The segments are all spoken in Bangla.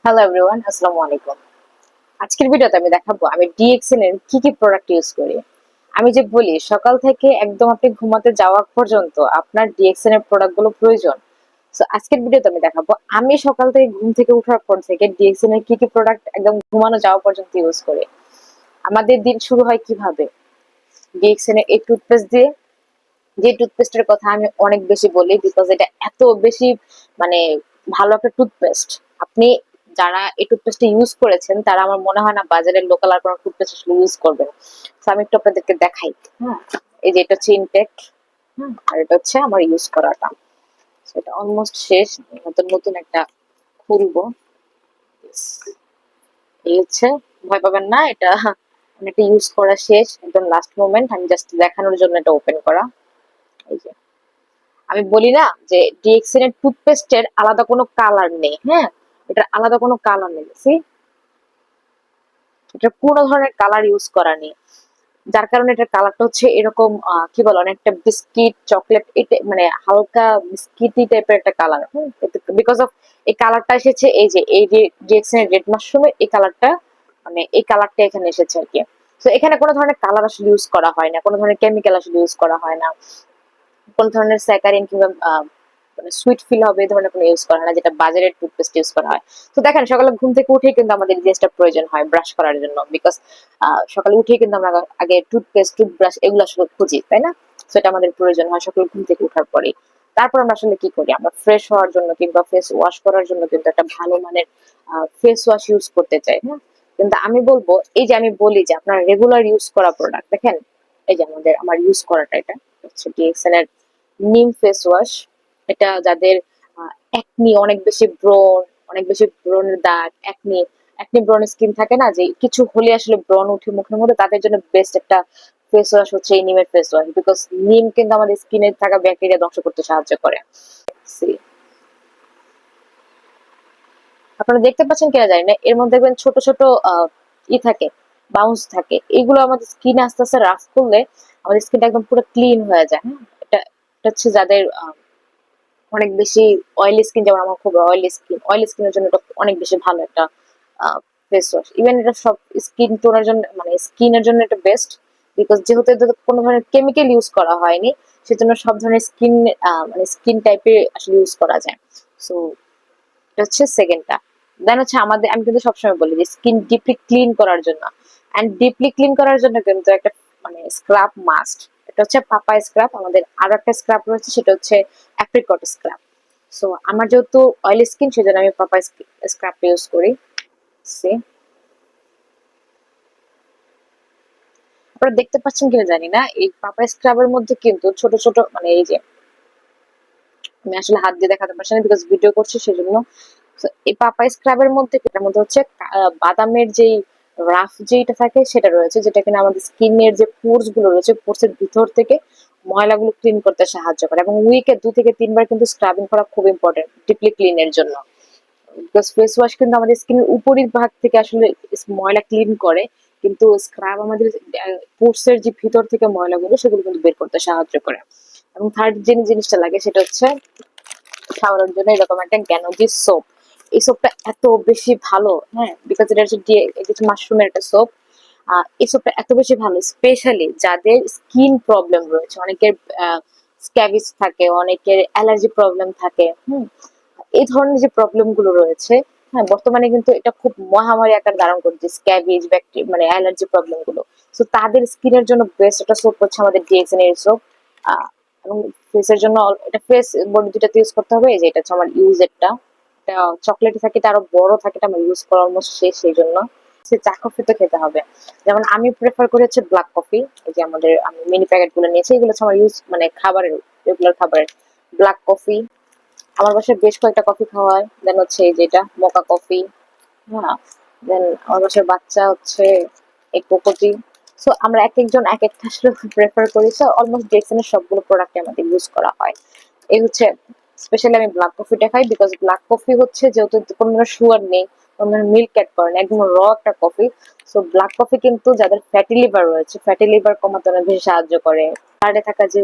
হ্যালো এভরিওয়ান, আসসালামু আলাইকুম। আজকের ভিডিওতে আমি দেখাবো আমি ডিএক্সএন এর কি কি প্রোডাক্ট ইউজ করি। আমি যে বলি সকাল থেকে একদম আপনি ঘুমাতে যাওয়া পর্যন্ত আপনার ডিএক্সএন এর প্রোডাক্ট গুলো প্রয়োজন। সো আজকের ভিডিওতে আমি দেখাবো আমি সকাল থেকে ঘুম থেকে ওঠার পর থেকে ডিএক্সএন এর কি কি প্রোডাক্ট একদম ঘুমানো যাওয়া পর্যন্ত ইউজ করি। আমাদের দিন শুরু হয় কিভাবে, ডিএক্সএন এর এই টুথপেস্ট দিয়ে। যে টুথপেস্টের কথা আমি অনেক বেশি বলি বিকজ এটা এত বেশি মানে ভালো একটা টুথপেস্ট। আপনি যারা এই টুথপেস্ট ইউজ করেছেন তারা আমার মনে হয় না বাজারের লোকাল আর কোনো টুথপেস্ট আসলে ইউজ করবেন। তো আমি একটু আপনাদেরকে দেখাই। হ্যাঁ, এই যে এটা হচ্ছে ইনটেক। হ্যাঁ, আর এটা হচ্ছে আমার ইউজ করাটা। So, এটা অলমোস্ট শেষ, নতুন নতুন একটা খুলবো। Yes, এই হচ্ছে, ভয় পাবেন না, এটা অনেকটা ইউজ করা শেষ, একদম লাস্ট মোমেন্ট, আমি জাস্ট দেখানোর জন্য এটা ওপেন করা। এই যে আমি বলি না যে ডিএক্সএন এর টুথপেস্টের আলাদা কোনো কালার নেই। হ্যাঁ, এটার আলাদা কোনো কালার নেই। সি, এটা কোনো ধরনের কালার ইউজ করা নেই, যার কারণে এটার কালারটা হচ্ছে এরকম কি বলে অনেকটা বিস্কিট চকলেট, এটা মানে হালকা বিস্কিটি টাইপের একটা কালার। বিকজ অফ এই কালারটা এসেছে, এই যে ডিএক্সএন এর রেড মাশরুমের এই কালারটা, মানে এই কালারটা এখানে এসেছে আর কি। তো এখানে কোনো ধরনের কালার আসলে ইউজ করা হয় না, কোনো ধরনের কেমিক্যাল আসলে ইউজ করা হয় না, কোন ধরনের স্যাকারিন কিংবা মানে সুইট ফিল হবে এই ধরনের কোনো ইউজ করা হয় না, যেটা বাজারের টুথপেস্ট ইউজ করা হয়। তো দেখেন সকালে ঘুম থেকে উঠেই কিন্তু আমাদের এই জিনিসটা প্রয়োজন হয় ব্রাশ করার জন্য, বিকজ সকালে উঠেই কিন্তু আমরা আগে টুথপেস্ট টুথব্রাশ এগুলো আসলে খুঁজি, তাই না? তো এটা আমাদের প্রয়োজন হয় সকালে ঘুম থেকে উঠার পরে। তারপর আমরা আসলে কি করি, আমরা ফ্রেশ হওয়ার জন্য কিংবা ফেস ওয়াশ করার জন্য কিন্তু একটা ভালো মানের ফেস ওয়াশ ইউজ করতে চাই। হ্যাঁ, কিন্তু আমি বলবো, এই যে আমি বলি যে আপনার রেগুলার ইউজ করা প্রোডাক্ট দেখেন, এই যে আমার ইউজ করাটা, এটা হচ্ছে ডিএক্সএন এর নিম ফেস ওয়াশ। এটা যাদের একনি, অনেক বেশি ব্রণ, অনেক বেশি ব্রণের দাগ, একনি একনি ব্রণ স্কিন থাকে না, যে কিছু হলে আসলে ব্রণ উঠে মুখের মধ্যে, তাদের জন্য বেস্ট একটা ফেস ওয়াশ হচ্ছে এই নিমের ফেস ওয়াশ। বিকজ নিম কিন্তু আমাদের স্কিনে থাকা ব্যাকটেরিয়া ধ্বংস করতে সাহায্য করে। See, আপনারা দেখতে পাচ্ছেন কিনা জানি না, এর মধ্যে দেখবেন ছোট ছোট থাকে, বাউন্স থাকে, এগুলো আমাদের স্কিনে আস্তে আস্তে রাফ করলে আমাদের স্কিনটা একদম পুরো ক্লিন হয়ে যায়। হ্যাঁ, এটা হচ্ছে যাদের অনেক বেশি অয়েলি স্কিন, যেমন আমার খুব অয়েলি স্কিনের জন্য এটা অনেক বেশি ভালো একটা ফেস ওয়াশ। ইভেন এটা সব স্কিন টোনের জন্য, মানে স্কিনের জন্য এটা বেস্ট, বিকজ যেহেতু এটাতে কোনো ধরনের কেমিক্যাল ইউজ করা হয়নি, সেজন্য সব ধরনের স্কিন মানে স্কিন টাইপে আসলে ইউজ করা যায়। সো এটা হচ্ছে সেকেন্ডটা। দেন হচ্ছে আমাদের, আমি কিন্তু সবসময় বলি যে স্কিন ডিপলি ক্লিন করার জন্য, এন্ড ডিপলি ক্লিন করার জন্য কিন্তু একটা মানে স্ক্রাব মাস্ট। এটা হচ্ছে পাপাই স্ক্রাব। আমাদের আরো একটা স্ক্রাব রয়েছে, সেটা হচ্ছে অ্যাপ্রিকট স্ক্রাব। সো আমার যেহেতু অয়েলি স্কিন, সেজন্য আমি পাপাই স্ক্রাবটা ইউজ করি। সে আপনারা দেখতে পাচ্ছেন কিনা জানি না, এই পাপাই স্ক্রাবের মধ্যে কিন্তু ছোট ছোট, মানে এই যে আমি আসলে হাত দিয়ে দেখাতে পারছি না বিকজ ভিডিও করছি সেজন্য। তো এই পাপাই স্ক্রাবের মধ্যে, এটার মধ্যে হচ্ছে বাদামের যেই রাফ যেটা থাকে সেটা রয়েছে, যেটা কিনা আমাদের স্কিনের যে পোর্স গুলো রয়েছে, পোর্স এর ভিতর থেকে ময়লাগুলো ক্লিন করতে সাহায্য করে। এবং উইকে 2 থেকে 3 বার কিন্তু স্ক্রাবিং করা খুব ইম্পর্টেন্ট ডিপলি ক্লিনের জন্য। বিকজ ফেস ওয়াশ কিন্তু আমাদের স্কিনের উপরির ভাগ থেকে আসলে ময়লা ক্লিন করে, কিন্তু স্ক্রাব আমাদের পোর্স এর যে ভিতর থেকে ময়লাগুলো সেগুলো কিন্তু বের করতে সাহায্য করে। এবং থার্ড যে জিনিসটা লাগে সেটা হচ্ছে শাওয়ারের জন্য এরকম একটা গ্যানোজি সোপ। এই সোপটা এত বেশি ভালো, হ্যাঁ, বিকজ এটা হচ্ছে কিছু মাশরুমের একটা সোপ। এই সোপটা এত বেশি ভালো স্পেশালি যাদের স্কিন প্রবলেম রয়েছে, অনেকের স্ক্যাবিস থাকে, অনেকের অ্যালার্জি প্রবলেম থাকে। এই ধরনের যে প্রবলেম গুলো রয়েছে, হ্যাঁ, বর্তমানে কিন্তু এটা খুব মহামারী আকার ধারণ করছে, স্ক্যাবিজ ব্যাকটেরিয়া মানে অ্যালার্জি প্রবলেম গুলো। তো তাদের স্কিনের জন্য বেস্ট একটা সোপ হচ্ছে আমাদের ডিএক্সএন এর সোপ। এবং ফেসের জন্য এটা ফেস বডি দুটাতে ইউজ করতে হবে। এই যে এটা হচ্ছে আমার ইউজেরটা, এটা চকলেট থাকে, এটা আরো বড় থাকে, এটা আমার ইউজ করা অলমোস্ট শেষ, সেই জন্য সে চা কফি তো খেতে হবে। যেমন আমি প্রেফার করি হচ্ছে ব্ল্যাক কফি। এই যে আমাদের আমি মিনি প্যাকেট গুলো নিয়েছি, এগুলো হচ্ছে আমার ইউজ মানে খাবারের, রেগুলার খাবারের ব্ল্যাক কফি। আমার বাসায় বেশ কয়েকটা কফি খাওয়া হয়। দেন হচ্ছে এই যেটা মোকা কফি। হ্যাঁ, দেন আমার বাসার বাচ্চা হচ্ছে এই কোকোটি। সো আমরা এক একজন এক একটা আসলে প্রেফার করি। সো অলমোস্ট ডিএক্সএন এর সবগুলো প্রোডাক্ট আমাদের ইউজ করা হয়। এই হচ্ছে স্পেশালি আমি ব্ল্যাক কফিটা খাই, বিকজ ব্ল্যাক কফি হচ্ছে যেহেতু কোনো ধরনের সুগার নেই, কোনো ধরনের মিল্ক অ্যাড করে না, একদম র একটা কফি। সো ব্ল্যাক কফি কিন্তু যাদের ফ্যাটি লিভার রয়েছে, ফ্যাটি লিভার কমাতে অনেক বেশি সাহায্য করে। হার্টে থাকা যে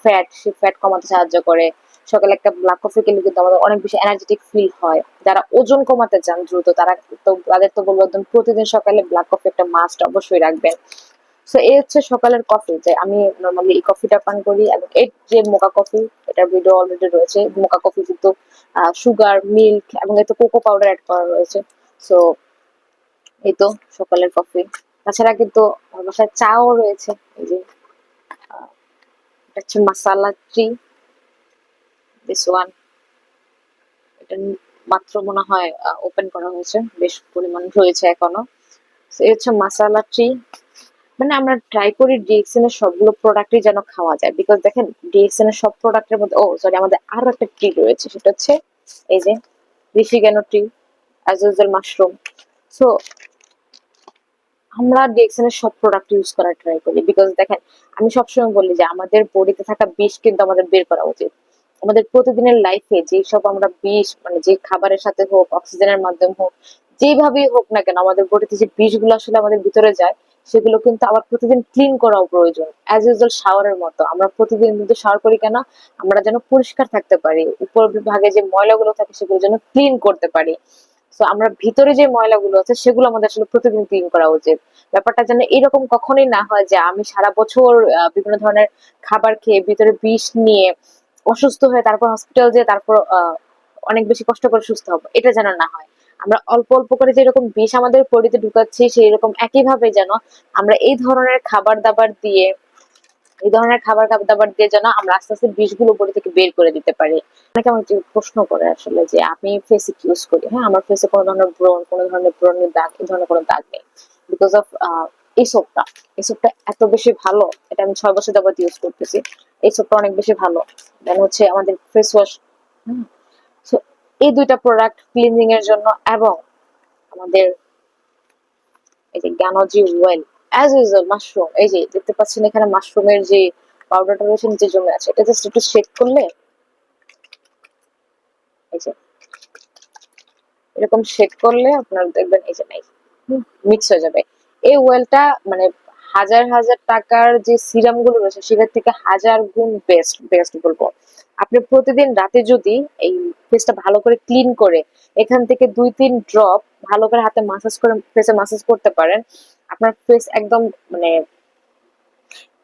ফ্যাট, সেই ফ্যাট কমাতে সাহায্য করে। সকালে একটা ব্ল্যাক কফি খেলে কিন্তু আমাদের অনেক বেশি এনার্জেটিক ফিল হয়। যারা ওজন কমাতে চান দ্রুত, তাদের তো বলবো একদম প্রতিদিন সকালে ব্ল্যাক কফি একটা মাস্ট অবশ্যই রাখবেন। সো এই হচ্ছে সকালের কফি, যে আমি নর্মালি এই কফিটা পান করি। এবং এর যে মোকা কফি, এটার ভিডিও অলরেডি রয়েছে। মোকা কফি কিন্তু সুগার, মিল্ক এবং এতে কোকো পাউডার অ্যাড করা রয়েছে। সো এই তো সকালের কফি। তাছাড়া কিন্তু আমার বাসায় চাও রয়েছে। এই যে এটা হচ্ছে মাসালা টি, দিস ওয়ান। এটা মাত্র মনে হয় ওপেন করা হয়েছে, বেশ পরিমাণ রয়েছে এখনো। So, এই হচ্ছে মাসালা টি। মানে আমরা ট্রাই করি ডিএক্সএন এর সবগুলো প্রোডাক্টই যেন খাওয়া যায়, বিকজ দেখেন ডিএক্সএন এর সব প্রোডাক্টের মধ্যে, ও সরি, আমাদের আরো একটা টি রয়েছে, সেটা হচ্ছে এই যে ঋষিকেনো টি, অ্যাজোজেল মাশরুম। সো আমরা ডিএক্সএন এর সব প্রোডাক্ট ইউজ করার ট্রাই করি, বিকজ দেখেন আমি সবসময় বলি যে আমাদের বডিতে থাকা বিষ কিন্তু আমাদের বের করা উচিত। আমাদের প্রতিদিনের লাইফে যেসব আমরা বিষ, মানে যে খাবারের সাথে হোক, অক্সিজেনের মাধ্যমে হোক, যেভাবেই হোক না কেন, আমাদের বডিতে যে বিষগুলো আসলে আমাদের ভিতরে যায়, সেগুলো কিন্তু আবার প্রতিদিন ক্লিন করাও প্রয়োজন। অ্যাজ ইউজুয়াল শাওয়ারের মতো আমরা প্রতিদিন কিন্তু শাওয়ার করি কেন? আমরা যেন পরিষ্কার থাকতে পারি, উপর ভাগে যে ময়লাগুলো থাকে সেগুলো যেন ক্লিন করতে পারি। তো আমরা ভিতরে যে ময়লাগুলো আছে সেগুলো আমাদের আসলে প্রতিদিন ক্লিন করা উচিত। ব্যাপারটা যেন এরকম কখনোই না হয় যে আমি সারা বছর বিভিন্ন ধরনের খাবার খেয়ে ভিতরে বিষ নিয়ে অসুস্থ হয়ে তারপর হসপিটাল যেয়ে তারপর অনেক বেশি কষ্ট করে সুস্থ হবো, এটা যেন না হয়। আমরা অল্প অল্প করে যেরকম বিষ আমাদের বডিতে ঢুকাচ্ছি, সেই রকম একইভাবে যেন আমরা এই ধরনের খাবার দাবার দিয়ে যেন আমরা আস্তে আস্তে বিষগুলো বডি থেকে বের করে দিতে পারি। অনেকে আমাকে প্রশ্ন করে আসলে যে আমি ফেসিক ইউজ করি, হ্যাঁ, আমার ফেসে কোনো ধরনের ব্রণ, কোনো ধরনের ব্রণের দাগ, এই ধরনের কোনো দাগ নেই, বিকজ অফ এই সোপটা। এই সোপটা এত বেশি ভালো, এটা আমি 6 বছর যাবত ইউজ করতেছি। এই সোপটা অনেক বেশি ভালো। দেন হচ্ছে আমাদের ফেস ওয়াশ। সো এই দুইটা প্রোডাক্ট ক্লিনজিং এর জন্য, এবং আমাদের এই যে জ্ঞানজি ওয়েল, অ্যাজ ইউজুয়াল মাশরুম, এই যে দেখতে পাচ্ছেন এখানে মাশরুমের যে পাউডারটা রয়েছে নিচে জমে আছে, এটা জাস্ট একটু শেক করলে, এই যে এরকম শেক করলে আপনার দেখবেন এই যে নাই মিক্স হয়ে যাবে। এই ওয়েলটা মানে হাজার হাজার টাকার যে সিরাম গুলো রয়েছে সেটার থেকে হাজার গুণ বেস্ট বেস্ট বলবো। আপনি প্রতিদিন রাতে যদি এই ফেসটা ভালো করে ক্লিন করে এখান থেকে 2-3 ড্রপ ভালো করে হাতে মাসাজ করে ফেসে মাসাজ করতে পারেন, আপনার ফেস একদম মানে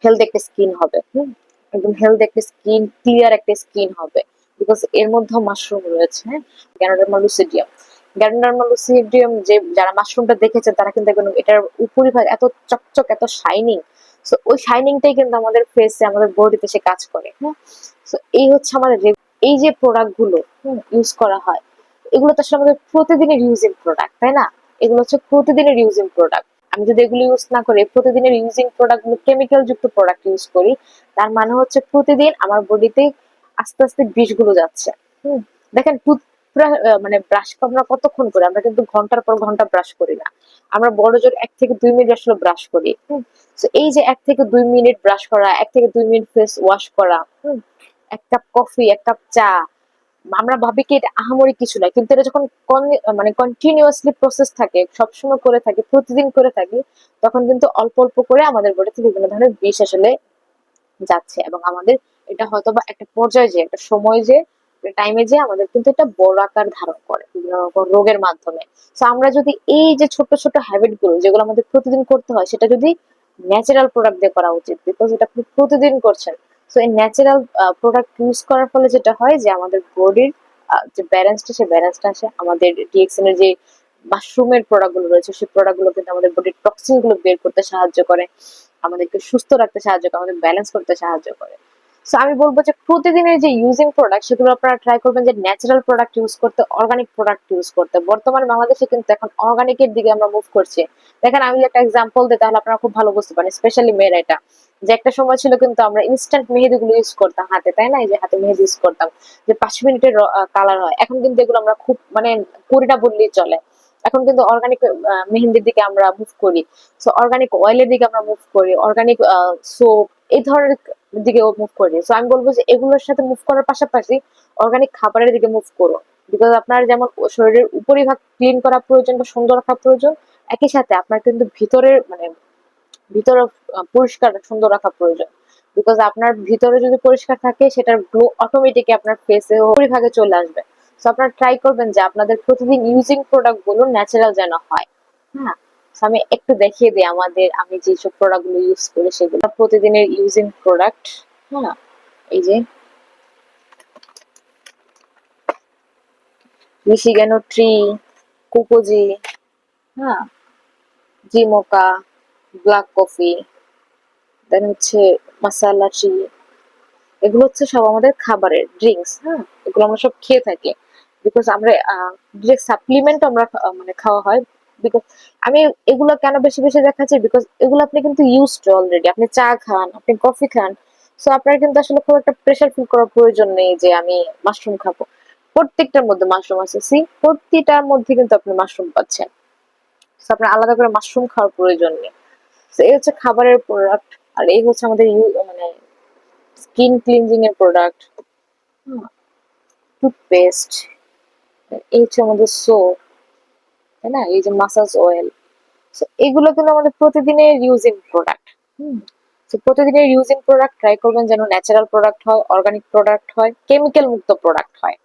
হেলথ একটা স্কিন হবে। একদম হেলথ একটা স্কিন, ক্লিয়ার একটা স্কিন হবে, বিকজ এর মধ্যে মাশরুম রয়েছে, হ্যাঁ, গ্যানোডার্মা লুসিডিয়াম। গ্যানোডার্মা লুসিডিয়াম, যে যারা মাশরুমটা দেখেছে তারা কিন্তু দেখবেন এটার উপরিভাগ এত চকচক, এত শাইনিং। সো ওই শাইনিংটাই কিন্তু আমাদের ফেসে, আমাদের বডিতে সে কাজ করে, হ্যাঁ। সো এই হচ্ছে আমাদের এই যে প্রোডাক্ট গুলো ইউজ করা হয়, এগুলো তো আসলে আমাদের প্রতিদিনের ইউজিং প্রোডাক্ট, তাই না? এগুলো হচ্ছে প্রতিদিনের ইউজিং প্রোডাক্ট। আমি যদি এগুলো ইউজ না করে প্রতিদিনের ইউজিং প্রোডাক্ট গুলো, কেমিক্যাল যুক্ত প্রোডাক্ট ইউজ করি, তার মানে হচ্ছে প্রতিদিন আমার বডিতে আস্তে আস্তে বিষগুলো যাচ্ছে। হুম দেখেন মানে ব্রাশ আমরা কতক্ষণ করি? আমরা কিন্তু ঘন্টার পর ঘন্টা ব্রাশ করি না। আমরা বড় জোর 1 থেকে 2 মিনিট আসলে ব্রাশ করি। তো এই যে 1 থেকে 2 মিনিট ব্রাশ করা, 1 থেকে 2 মিনিট ফেস ওয়াশ করা, 1 কাপ কফি, 1 কাপ চা, আমরা ভাবি কি এটা আহামরি কিছু নয়, কিন্তু এটা যখন মানে কন্টিনিউয়াসলি প্রসেস থাকে, সবসময় করে থাকি, প্রতিদিন করে থাকি, তখন কিন্তু অল্প অল্প করে আমাদের বডিতে বিভিন্ন ধরনের বিষ আসলে যাচ্ছে, এবং আমাদের এটা হয়তো বা একটা পর্যায়ে, যে একটা সময়, যে টাইমে, যে আমাদের কিন্তু এটা বড় আকার ধারণ করে বিভিন্ন রকম রোগের মাধ্যমে। তো আমরা যদি এই যে ছোট ছোট হ্যাবিট গুলো যেগুলো আমাদের প্রতিদিন করতে হয়, সেটা যদি ন্যাচারাল প্রোডাক্ট দিয়ে করা উচিত, বিকজ এটা আপনি প্রতিদিন করছেন। তো এই ন্যাচারাল প্রোডাক্ট ইউজ করার ফলে যেটা হয় যে আমাদের বডির যে ব্যালেন্সটা, সে ব্যালেন্সটা আসে। আমাদের ডিএক্সএন এর যে মাশরুমের প্রোডাক্ট গুলো রয়েছে, সেই প্রোডাক্ট গুলো কিন্তু আমাদের বডির টক্সিন গুলো বের করতে সাহায্য করে, আমাদেরকে সুস্থ রাখতে সাহায্য করে, আমাদের ব্যালেন্স করতে সাহায্য করে। সো আমি বলবো যে প্রতিদিনের যে ইউজিং প্রোডাক্ট, সেগুলো আপনারা ট্রাই করবেন যে ন্যাচারাল প্রোডাক্ট ইউজ করতে, অর্গানিক প্রোডাক্ট ইউজ করতে। বর্তমানে বাংলাদেশে কিন্তু এখন অর্গানিকের দিকে আমরা মুভ করছি। দেখেন আমি একটা এক্সাম্পল দিই, তাহলে আপনারা খুব ভালো বুঝতে পারেন, স্পেশালি মেয়েরা। এটা যে একটা সময় ছিল কিন্তু আমরা ইনস্ট্যান্ট মেহেদি গুলো ইউজ করতাম হাতে, তাই না? এই যে হাতে মেহেদি ইউজ করতাম, যে 5 মিনিটের কালার হয়। এখন কিন্তু এগুলো আমরা খুব মানে করি না বললেই চলে। এখন কিন্তু অর্গানিক মেহেন্দির দিকে আমরা মুভ করি। সো অর্গানিক অয়েলের দিকে আমরা মুভ করি, অর্গানিক সোপ, এই ধরনের দিকে মুভ করি। সো আমি বলবো যে এগুলোর সাথে মুভ করার পাশাপাশি অর্গানিক খাবারের দিকে মুভ করুন, বিকজ আপনার যেমন শরীরের উপরিভাগ ক্লিন করা প্রয়োজন বা সুন্দর রাখা প্রয়োজন, একই সাথে আপনার কিন্তু ভিতরের মানে ভিতরে পরিষ্কার সুন্দর রাখা প্রয়োজন। বিকজ আপনার ভিতরে যদি পরিষ্কার থাকে সেটার গ্লো অটোমেটিক আপনার ফেসে পরিভাগে চলে আসবে। সো আপনারা ট্রাই করবেন যে আপনাদের প্রতিদিন ইউজিং প্রোডাক্ট গুলো ন্যাচারাল যেন হয়। হ্যাঁ, so আমি একটু দেখিয়ে দিই আমি যেসব প্রোডাক্ট গুলো ইউজ করি সেগুলো প্রতিদিনের ইউজিং প্রোডাক্ট। হ্যাঁ, এই যে মিশিগানো ট্রি, কোকোজি, হ্যাঁ, জিমোকা, ব্ল্যাক কফি, দেন হচ্ছে মাসালা টি, এগুলো হচ্ছে সব আমাদের খাবারের ড্রিঙ্কস। হ্যাঁ, এগুলো আমরা সব খেয়ে থাকি বিকজ আমরা ডিরেক্ট সাপ্লিমেন্ট আমরা মানে খাওয়া হয়। বিকজ আমি এগুলো কেন বেশি বেশি দেখাচ্ছি, বিকজ এগুলো আপনি কিন্তু ইউজ টু অলরেডি, আপনি চা খান, আপনি কফি খান। সো আপনার কিন্তু আসলে খুব একটা প্রেশার ফিল করার প্রয়োজন নেই যে আমি মাশরুম খাবো। প্রত্যেকটার মধ্যে মাশরুম আছে, সি প্রতিটার মধ্যে কিন্তু আপনি মাশরুম পাচ্ছেন। সো আপনার আলাদা করে মাশরুম খাওয়ার প্রয়োজন নেই। তো এই হচ্ছে খাবারের প্রোডাক্ট। আর এই হচ্ছে আমাদের মানে স্কিন ক্লিনজিং এর প্রোডাক্ট, টুথপেস্ট, এই হচ্ছে আমাদের সোপ, তাই না, এই যে মাসাজ অয়েল। এগুলো কিন্তু আমাদের প্রতিদিনের ইউজিং প্রোডাক্ট। হুম, তো প্রতিদিনের ইউজিং প্রোডাক্ট ট্রাই করবেন যেন ন্যাচারাল প্রোডাক্ট হয়, অর্গানিক প্রোডাক্ট হয়, কেমিক্যাল মুক্ত প্রোডাক্ট হয়।